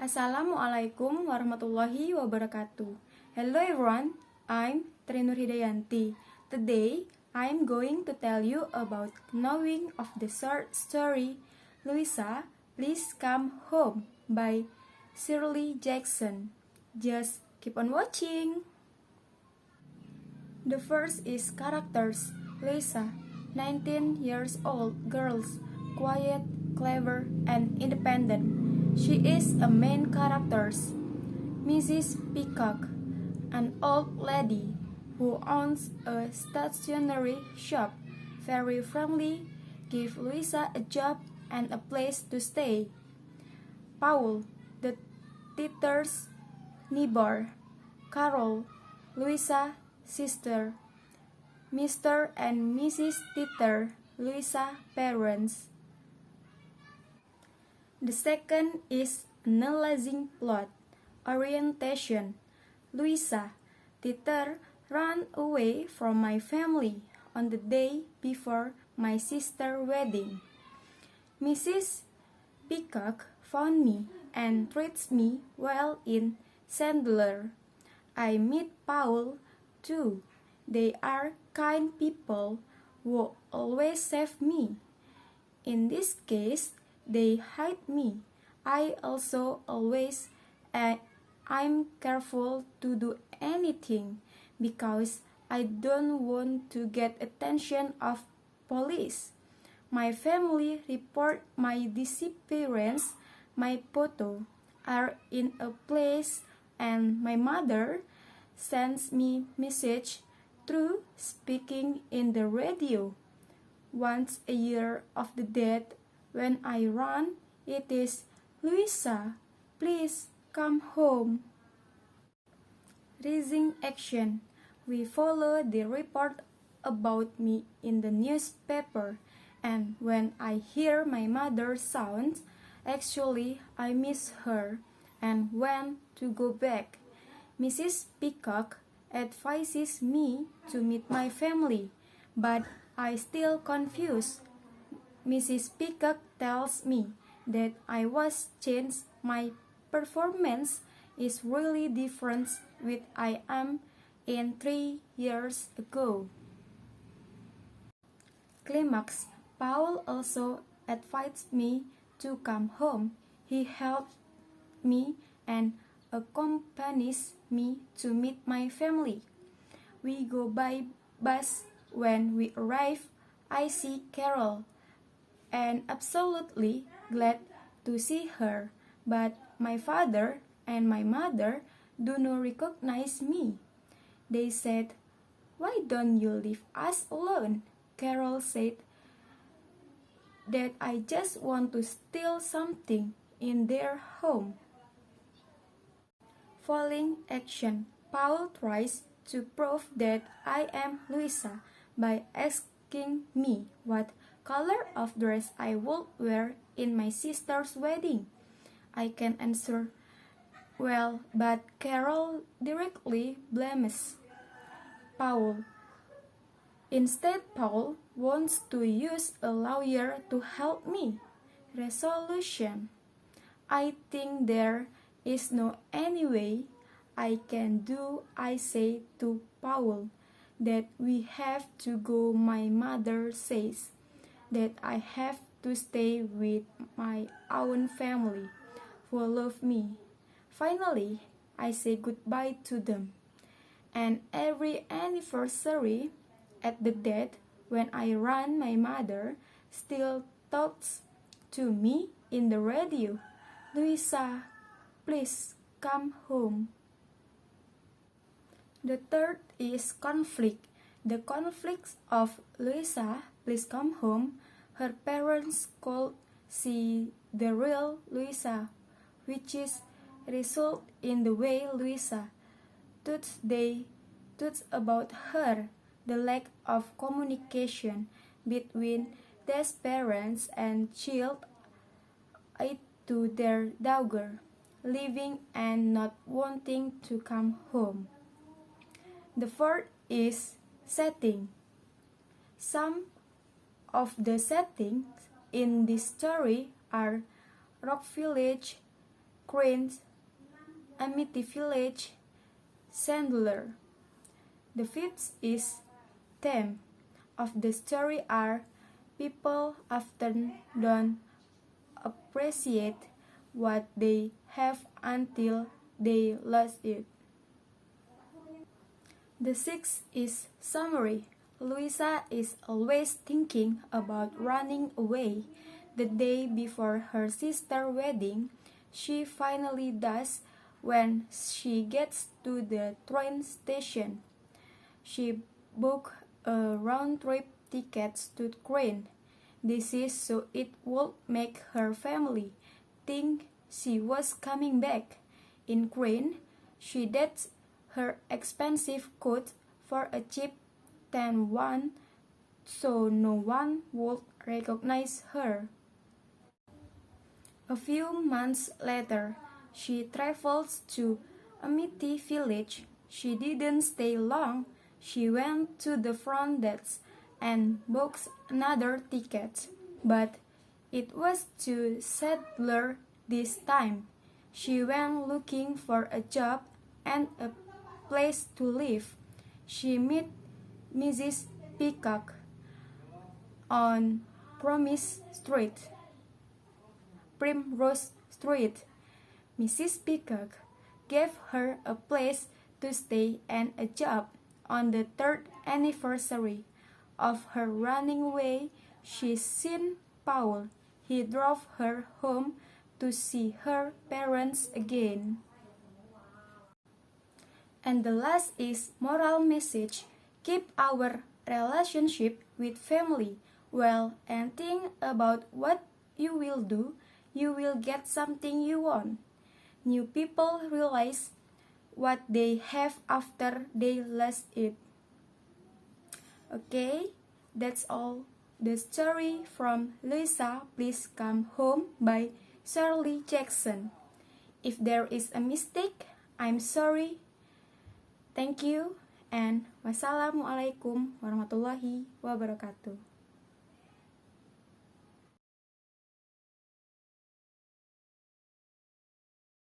Assalamualaikum warahmatullahi wabarakatuh. Hello everyone, I'm Nurhidayanti. Today, I'm going to tell you about knowing of the short story Louisa, Please Come Home by Shirley Jackson. Just keep on watching. The first is characters. Louisa, 19 years old girl, quiet, clever, and independent. She is a main character. Mrs. Peacock, an old lady who owns a stationery shop, very friendly, give Louisa a job and a place to stay. Paul, the teacher's neighbor. Carol, Louisa's sister. Mr. and Mrs. Teeter, Louisa's parents. The second is analyzing plot. Orientation. Louisa, Teeter ran away from my family on the day before my sister's wedding. Mrs. Peacock found me and treats me well in Sandler. I meet Paul too. They are kind people who always save me. In this case, they hide me. I also always I'm careful to do anything because I don't want to get attention of police. My family report my disappearance. My photo are in a place and my mother sends me message through speaking in the radio. Once a year of the death, when I run, it is, Louisa, please come home. Raising action. We follow the report about me in the newspaper, and when I hear my mother's sounds, actually I miss her and want to go back. Mrs. Peacock advises me to meet my family, but I still confused. Mrs. Peacock tells me that I was changed. My performance is really different with I am in 3 years ago. Climax. Paul also advised me to come home. He helped me and accompanies me to meet my family. We go by bus. When we arrive, I see Carol and absolutely glad to see her, but my father and my mother do not recognize me. They said, "Why don't you leave us alone?" Carol said that I just want to steal something in their home. Following action. Paul tries to prove that I am Louisa by asking me what color of dress I would wear in my sister's wedding. I can answer well, but Carol directly blames Paul. Instead, Paul wants to use a lawyer to help me. Resolution. I think there is no any way I can do. I say to Paul that we have to go. My mother says that I have to stay with my own family who love me. Finally, I say goodbye to them. And every anniversary at the death when I run, my mother still talks to me in the radio. Louisa, please come home. The third is conflict. The conflict of Louisa, please come home. Her parents called she the real Louisa, which is result in the way Louisa thought about her. The lack of communication between these parents and child aid to their daughter, leaving and not wanting to come home. The fourth is setting. Some of the settings in this story are Rock Village, cranes, Amity Village, Chandler. The fifth is theme of the story are people often don't appreciate what they have until they lose it. The sixth is summary. Louisa is always thinking about running away. The day before her sister's wedding, she finally does when she gets to the train station. She booked a round-trip ticket to Crane. This is so it would make her family think she was coming back. In Crane, she dates her expensive coat for a cheap tan one so no one would recognize her. A few months later, she travels to Amity Village. She didn't stay long. She went to the front desk and booked another ticket, but it was to Sadler this time. She went looking for a job and a place to live. She met Mrs. Peacock on Primrose Street. Mrs. Peacock gave her a place to stay and a job. On the third anniversary of her running away, she seen Paul. He drove her home to see her parents again. And the last is moral message. Keep our relationship with family well and think about what you will do. You will get something you want. New people realize what they have after they lost it. Okay, that's all. The story from Louisa, Please Come Home by Shirley Jackson. If there is a mistake, I'm sorry. Thank you and wassalamualaikum warahmatullahi wabarakatuh.